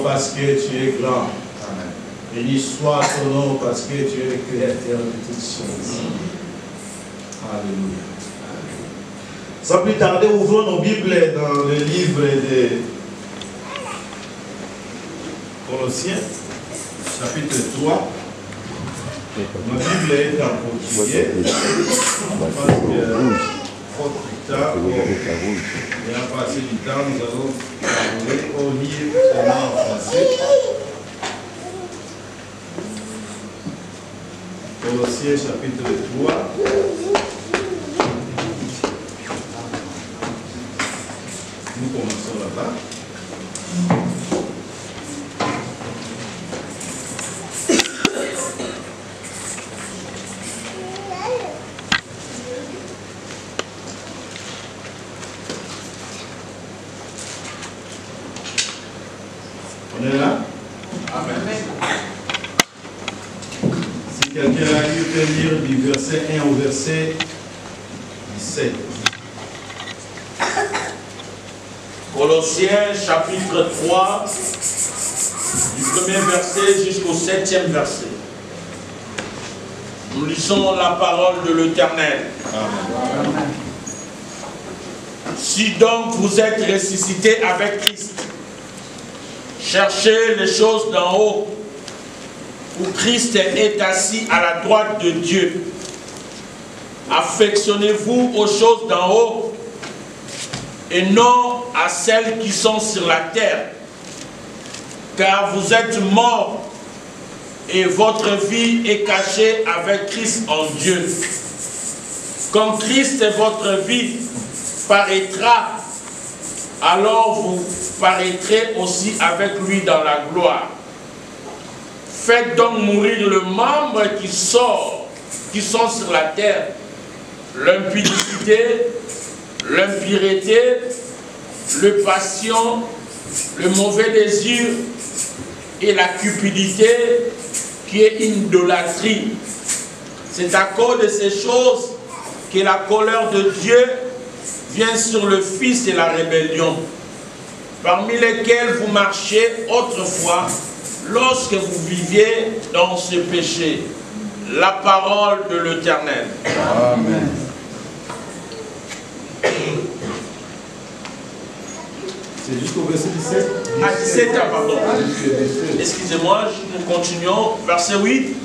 Parce que tu es grand. Béni soit ton nom parce que tu es le créateur de toutes choses. Alléluia. Sans plus tarder, ouvrons nos Bibles dans le livre de Colossiens, chapitre 3. Ma Bible est en portugais. Parce que trop de temps, et à passer du temps, nous allons lire seulement en français. Colossiens chapitre 3. Nous commençons là-bas. On est là? Amen. Si quelqu'un a lu, peut lire du verset 1 au verset 17. Colossiens chapitre 3, du premier verset jusqu'au 7e verset. Nous lisons la parole de l'Éternel. Amen. Si donc vous êtes ressuscités avec Christ, cherchez les choses d'en haut, où Christ est assis à la droite de Dieu. Affectionnez-vous aux choses d'en haut, et non à celles qui sont sur la terre, car vous êtes morts, et votre vie est cachée avec Christ en Dieu. Quand Christ est votre vie paraîtra, alors vous paraîtrez aussi avec lui dans la gloire. Faites donc mourir le membre qui sont sur la terre, l'impudicité, l'impureté, le passion, le mauvais désir et la cupidité qui est une idolâtrie. C'est à cause de ces choses que la colère de Dieu vient sur le Fils et la rébellion, parmi lesquels vous marchiez autrefois lorsque vous viviez dans ce péché. La parole de l'Éternel. Amen. C'est jusqu'au verset 17. Ah, 17, pardon. Excusez-moi, nous continuons. Verset 8.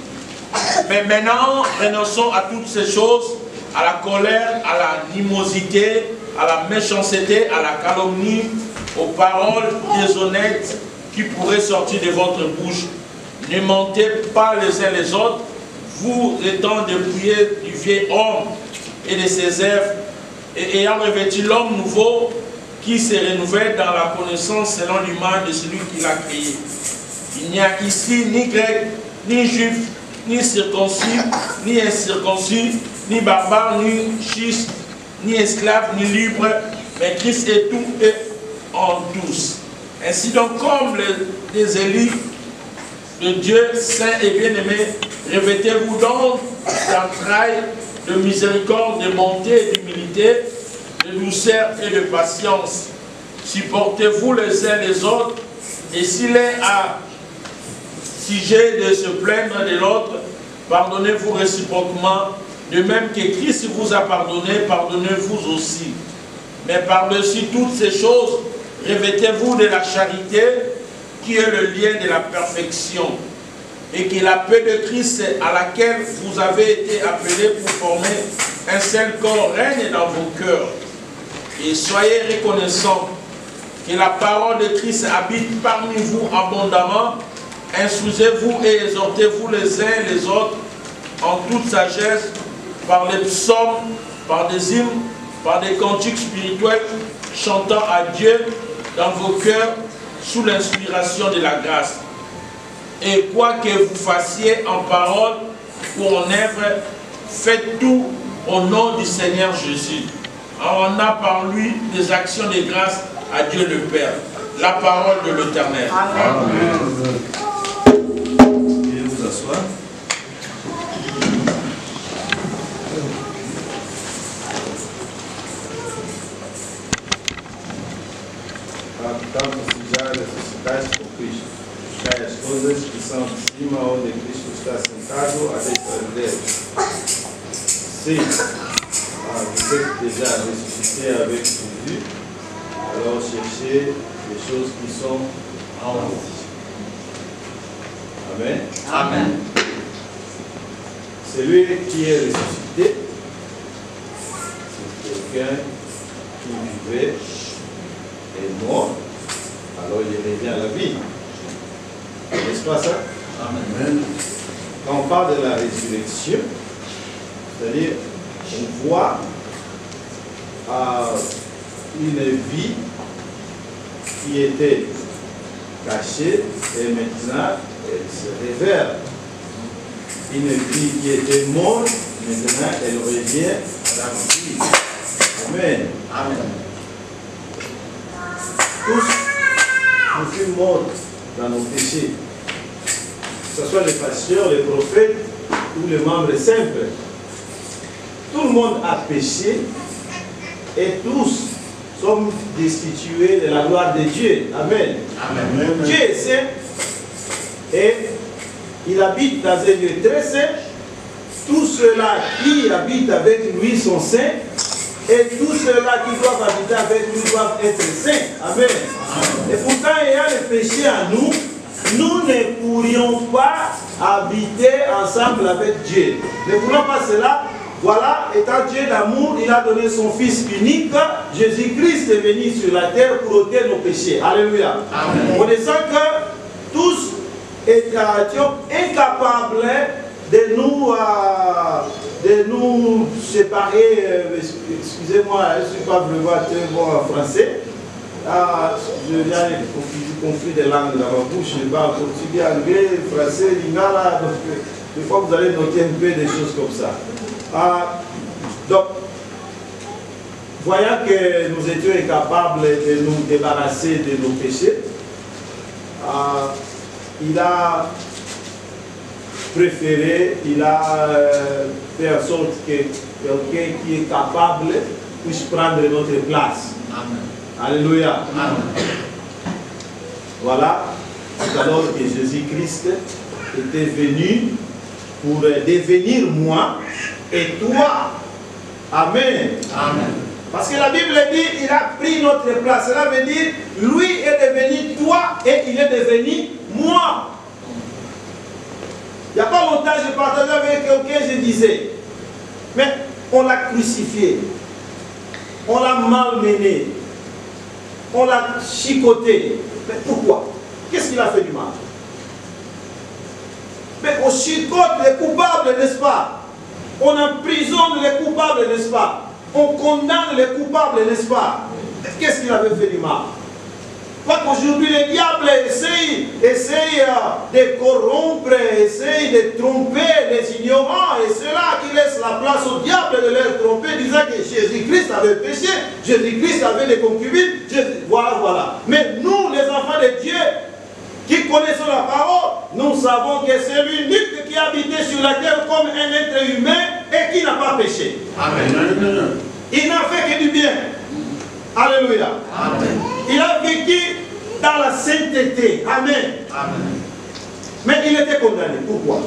Mais maintenant, renonçons à toutes ces choses, à la colère, à l'animosité, à la méchanceté, à la calomnie, aux paroles déshonnêtes qui pourraient sortir de votre bouche. Ne mentez pas les uns les autres, vous étant dépouillés du vieil homme et de ses œuvres, et ayant revêtu l'homme nouveau qui se renouvelle dans la connaissance selon l'image de celui qui l'a créé. Il n'y a ici ni grec, ni juif, ni circoncis, ni incirconcis, ni barbare, ni schisme, ni esclave, ni libre, mais Christ est tout et en tous. Ainsi donc, comme les élus de Dieu, saints et bien-aimés, revêtez-vous donc d'entrailles, de miséricorde, de bonté et d'humilité, de douceur et de patience. Supportez-vous les uns les autres, et s'il est à sujet de se plaindre de l'autre, pardonnez-vous réciproquement, de même que Christ vous a pardonné, pardonnez-vous aussi. Mais par-dessus toutes ces choses, revêtez-vous de la charité, qui est le lien de la perfection, et que la paix de Christ à laquelle vous avez été appelés pour former un seul corps règne dans vos cœurs. Et soyez reconnaissants que la parole de Christ habite parmi vous abondamment. Instruisez-vous et exhortez-vous les uns les autres en toute sagesse, par les psaumes, par des hymnes, par des cantiques spirituels, chantant à Dieu dans vos cœurs sous l'inspiration de la grâce. Et quoi que vous fassiez en parole ou en œuvre, faites tout au nom du Seigneur Jésus. On a par lui des actions de grâce à Dieu le Père. la parole de l'Éternel. Amen. Veuillez vous asseoir. Cantamos já ressuscitados por Cristo. Buscai as coisas que são de cima, onde Cristo está sentado à destra de Deus. Si vous êtes déjà ressuscité avec Jésus, alors cherchez les choses qui sont en haut. Amen. Amen. Celui qui est ressuscité, c'est quelqu'un qui vivait et mort, alors il revient à la vie. N'est-ce pas ça? Amen. Quand on parle de la résurrection, c'est-à-dire on voit une vie qui était cachée et maintenant elle se révèle. Une vie qui était morte, maintenant elle revient à la vie. Amen. Amen. Tous, nous fûmes morts dans nos péchés. Que ce soit les pasteurs, les prophètes ou les membres simples. Tout le monde a péché et tous sommes destitués de la gloire de Dieu. Amen. Amen. Dieu est saint et il habite dans un lieu très saint. Tous ceux-là qui habitent avec lui sont saints et tous ceux-là qui doivent habiter avec lui doivent être saints. Amen. Amen. Et pourtant, ayant le péché en nous, nous ne pourrions pas habiter ensemble avec Dieu. Ne voulons pas cela. Voilà, étant Dieu d'amour, il a donné son Fils unique. Jésus-Christ est venu sur la terre pour ôter nos péchés. Alléluia. Amen. On sent que tous étions incapables de nous séparer. Excusez-moi, je ne suis pas vraiment très bon en français. Je viens du conflit des langues dans ma bouche. Je parle portugais, anglais, français, lingala. Donc, des fois, vous allez noter un peu des choses comme ça. Donc, voyant que nous étions incapables de nous débarrasser de nos péchés, il a préféré, il a fait en sorte que quelqu'un qui est capable puisse prendre notre place. Amen. Alléluia. Amen. Voilà, c'est alors que Jésus-Christ était venu pour devenir moi et toi. Amen. Amen. Parce que la Bible dit, il a pris notre place. Cela veut dire, lui est devenu toi et il est devenu moi. Il n'y a pas longtemps, je partageais avec quelqu'un, je disais, mais on l'a crucifié, on l'a malmené, on l'a chicoté. Mais pourquoi? Qu'est-ce qu'il a fait du mal? Mais on chicote les coupables, n'est-ce pas? On emprisonne les coupables, n'est-ce pas? On condamne les coupables, n'est-ce pas? Qu'est-ce qu'il avait fait du mal? Parce qu'aujourd'hui, le diable essaye de corrompre, essaye de tromper les ignorants, et ceux-là qui laissent la place au diable de les tromper, disant que Jésus-Christ avait péché, Jésus-Christ avait des concubines, voilà, voilà. Mais nous, les enfants de Dieu, qui connaissons la parole, nous savons que c'est l'unique qui habitait sur la terre comme un être humain et qui n'a pas péché. Amen. Il n'a fait que du bien. Alléluia. Amen. Il a vécu dans la sainteté. Amen. Amen. Mais il était condamné. Pourquoi?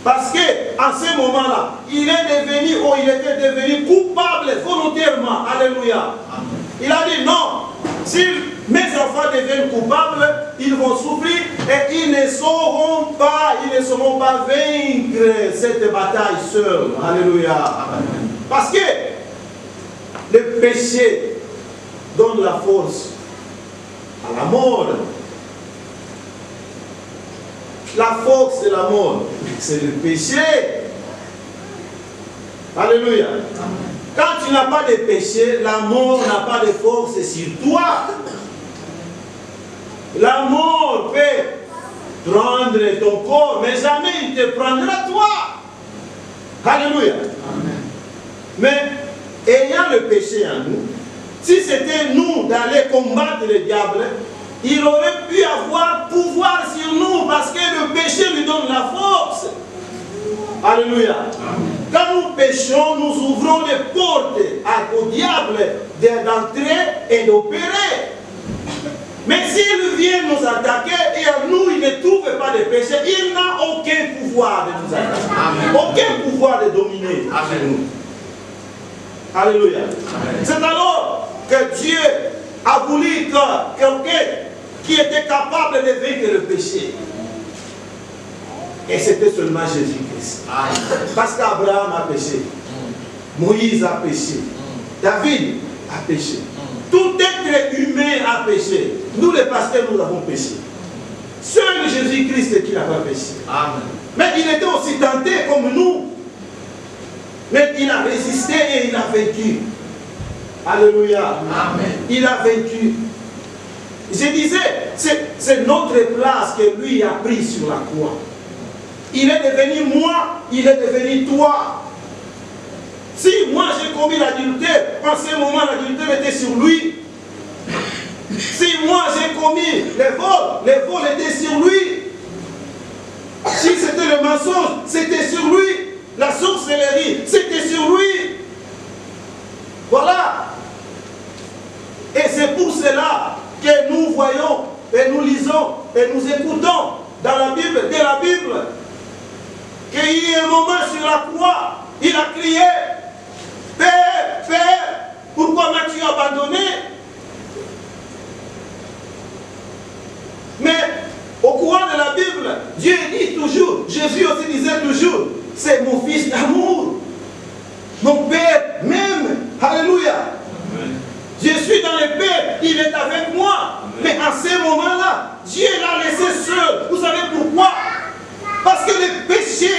Parce qu'en ce moment-là, il était devenu coupable volontairement. Alléluia. Amen. Il a dit non. Si mes enfants deviennent coupables, ils vont souffrir et ils ne sauront pas vaincre cette bataille seuls. Alléluia. Amen. Parce que le péché donne la force à la mort. La force de la mort, c'est le péché. Alléluia. Quand tu n'as pas de péché, la mort n'a pas de force sur toi. La mort peut prendre ton corps, mais jamais il te prendra toi. Alléluia. Amen. Mais ayant le péché en nous, si c'était nous d'aller combattre le diable, il aurait pu avoir pouvoir sur nous parce que le péché lui donne la force. Alléluia. Quand nous péchons, nous ouvrons les portes au diable d'entrer et d'opérer. Mais s'il vient nous attaquer et à nous, il ne trouve pas de péché, il n'a aucun pouvoir de nous attaquer. Aucun pouvoir de dominer sur nous. Alléluia. C'est alors que Dieu a voulu que quelqu'un qui était capable de vaincre le péché. Et c'était seulement Jésus-Christ. Parce qu'Abraham a péché. Moïse a péché. David a péché. Tout être humain a péché. Nous les pasteurs, nous avons péché. Seul Jésus-Christ qui n'a pas péché. Amen. Mais il était aussi tenté comme nous. Mais il a résisté et il a vaincu. Alléluia. Amen. Il a vaincu. Je disais, c'est notre place que lui a pris sur la croix. Il est devenu moi, il est devenu toi. Si moi j'ai commis l'adultère, en ce moment l'adultère était sur lui. Si moi j'ai commis les vols étaient sur lui. Si c'était le mensonge, c'était sur lui. La sorcellerie, c'était sur lui. Voilà. Et c'est pour cela que nous voyons et nous lisons et nous écoutons dans la Bible, de la Bible, qu'il y a un moment sur la croix, il a crié, Père, Père, pourquoi m'as-tu abandonné? Mais au courant de la Bible, Dieu dit toujours, Jésus aussi disait toujours, c'est mon fils d'amour, mon Père même, alléluia. Amen. Je suis dans le Père, il est avec moi. Amen. Mais à ce moment-là, Dieu l'a laissé seul. Vous savez pourquoi? Parce que le péché